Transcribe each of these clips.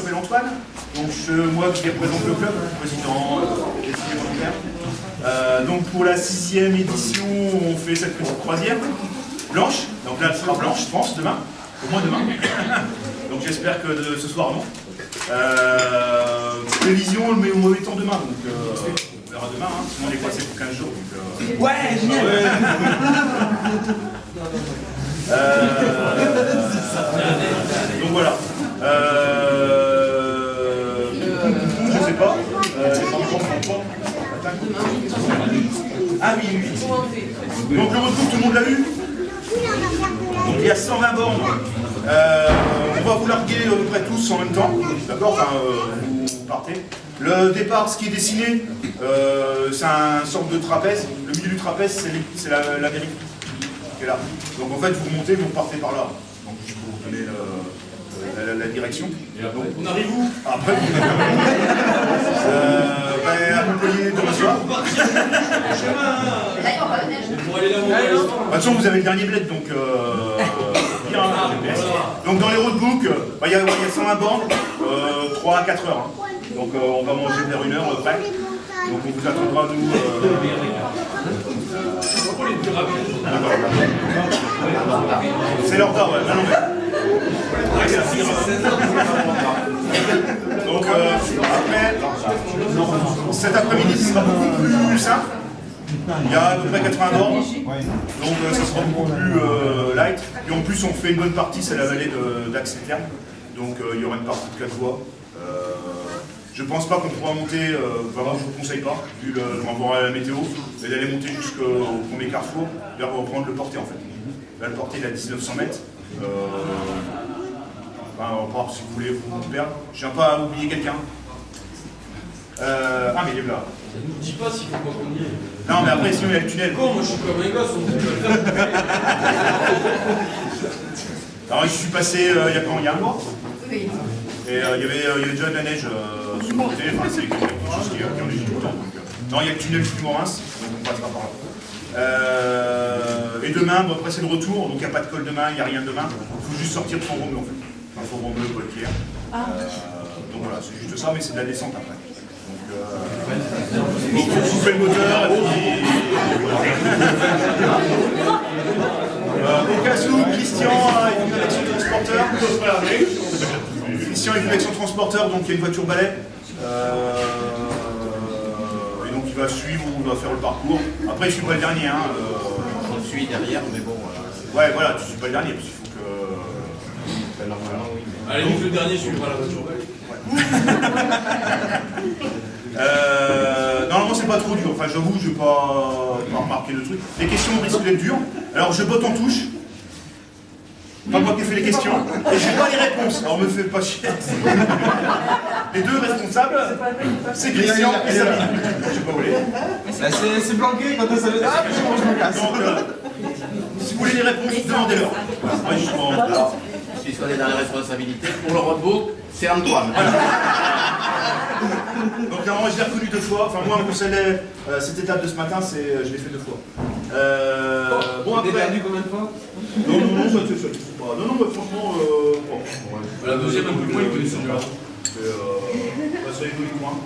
m'appelle Antoine, donc moi qui représente le club, président, décidé volontaire. Donc pour la 6e édition, on fait cette petite 3e, blanche, donc là elle sera blanche je pense, demain, au moins demain. Donc j'espère que ce soir non. Télévision, on le met au mauvais temps demain, donc on verra demain, hein, sinon on est passé pour 15 jours. Donc, ouais, génial. Donc voilà. Je sais pas. Ah oui, oui. Donc le retour, tout le monde l'a eu. Donc il y a 120 bornes. On va vous larguer à peu près tous en même temps. D'accord, enfin, vous partez. Le départ, ce qui est dessiné, c'est un sorte de trapèze. Le milieu du trapèze, c'est la vérité qui est là. Donc en fait, vous montez, vous partez par là. Donc je peux vous donner la direction. Donc, on arrive où? Après, à Montpellier demain soir. De toute façon, vous avez le dernier bled, donc bien GPS. Donc dans les roadbooks, il y a 120 bornes, 3 à 4 heures. Hein. Donc on va manger vers 1 heure près. Donc on vous attendra nous. C'est l'heure d'or, ouais. Donc après, cet après-midi, ce sera beaucoup plus simple. Il y a à peu près 80 bornes, donc ça sera beaucoup plus light. Et en plus, on fait une bonne partie, c'est la vallée d'Axe-et-Terme. Donc il y aura une partie de 4 voies. Je ne pense pas qu'on pourra monter, vraiment je ne vous conseille pas, vu quand on verra la météo, mais d'aller monter jusqu'au premier carrefour, là on va prendre le porté en fait. Là le porté il est à 1900 mètres. On va voir si vous voulez vous perdre. Je ne tiens pas à oublier quelqu'un. Ah mais il est là. Ça ne nous dit pas s'il faut pas qu'on y est. Non mais après sinon il y a le tunnel. Bon, moi je suis comme un gosse, on dit que alors je suis passé il y a un mois. Et il y avait déjà de la neige sur le côté, enfin, c'est quelque chose qui en est tout le temps. Non, il y a le tunnel du Morins, donc on passera par là. Et demain, bon, après c'est le retour, donc il n'y a pas de col demain, il n'y a rien demain. Il faut juste sortir de Font-Romeu en fait. Enfin, Font-Romeu, Paul-Pierre. Donc voilà, c'est juste ça, mais c'est de la descente après. Donc, il faut couper le moteur et puis. Au cas où, Christian a une connexion transporteur. Christian est une connexion transporteur, donc il y a une voiture balai. Et donc il va suivre, on va faire le parcours. Après, je ne suis pas le dernier. Hein, je suis derrière, mais bon. Ouais, voilà, tu ne suis pas le dernier, parce qu'il faut que. Normalement, oui. Mais... Allez, donc le dernier suivra la voiture balai. Normalement c'est pas trop dur, enfin j'avoue je n'ai pas remarqué de trucs. Les questions risquent d'être dures, alors je botte en touche. Pas moi qui ai fait les questions, et j'ai pas les réponses, alors me fais pas chier. Les deux responsables, c'est Christian et Sabine. Je sais pas où elle est. C'est planqué quand ça veut dire. Ah, je me casse. Donc, si vous voulez les réponses, demandez-leur. Moi justement, alors. Puisqu'on est dans les responsabilités, pour le roadbook, c'est Antoine. Donc normalement je l'ai reconnu 2 fois, enfin moi cette étape de ce matin, je l'ai fait 2 fois. Bon après... perdu combien de fois? Non, ça pas. Non, mais franchement, bon. La deuxième, un peu moins, il connaît celui-là. Ça évolue moins.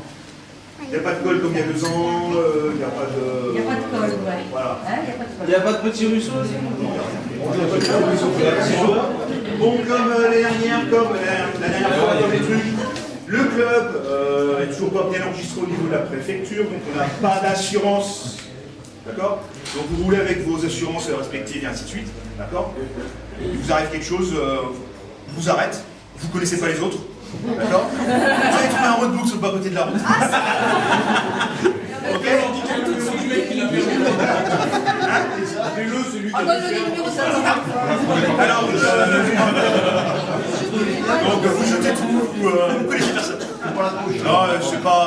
Il n'y a pas de colle comme il y a 2 ans, il n'y a pas de... Il n'y a pas de colle, ouais. Voilà. Il n'y a pas de petit ruisseau aussi? Bon, comme l'année dernière, la dernière fois dans les trucs, le club est toujours pas bien enregistré au niveau de la préfecture, donc on n'a pas d'assurance. D'accord? Donc vous roulez avec vos assurances respectives et ainsi de suite. D'accord? Il vous arrive quelque chose, vous arrête, vous ne connaissez pas les autres. D'accord? Vous allez trouver un roadbook sur le bas côté de la route. Ok? C'est le mec qui l'a perdu. Appelez-le, celui qui a fait. Alors, donc vous jetez tout, vous connaissez personne. Non, je sais pas.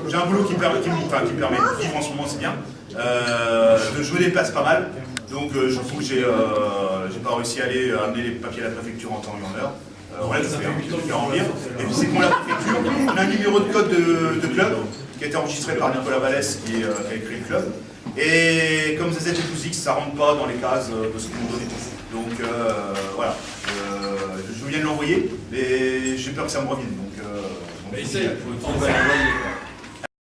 J'ai un boulot qui me permet de vivre en ce moment, c'est bien. De jouer les places pas mal. Donc, je trouve que j'ai pas réussi à amener les papiers à la préfecture en temps et en heure. Ouais, je vais remplir. Et puis, c'est qu'on la préfecture. On a un numéro de code de club qui a été enregistré par Nicolas Vallès qui a écrit le club. Et comme ZZ et plus X, ça rentre pas dans les cases de ce qu'on nous donnait. Donc, voilà. Je viens de l'envoyer, et j'ai peur que ça me revienne. Donc, Essaye, il faut le temps.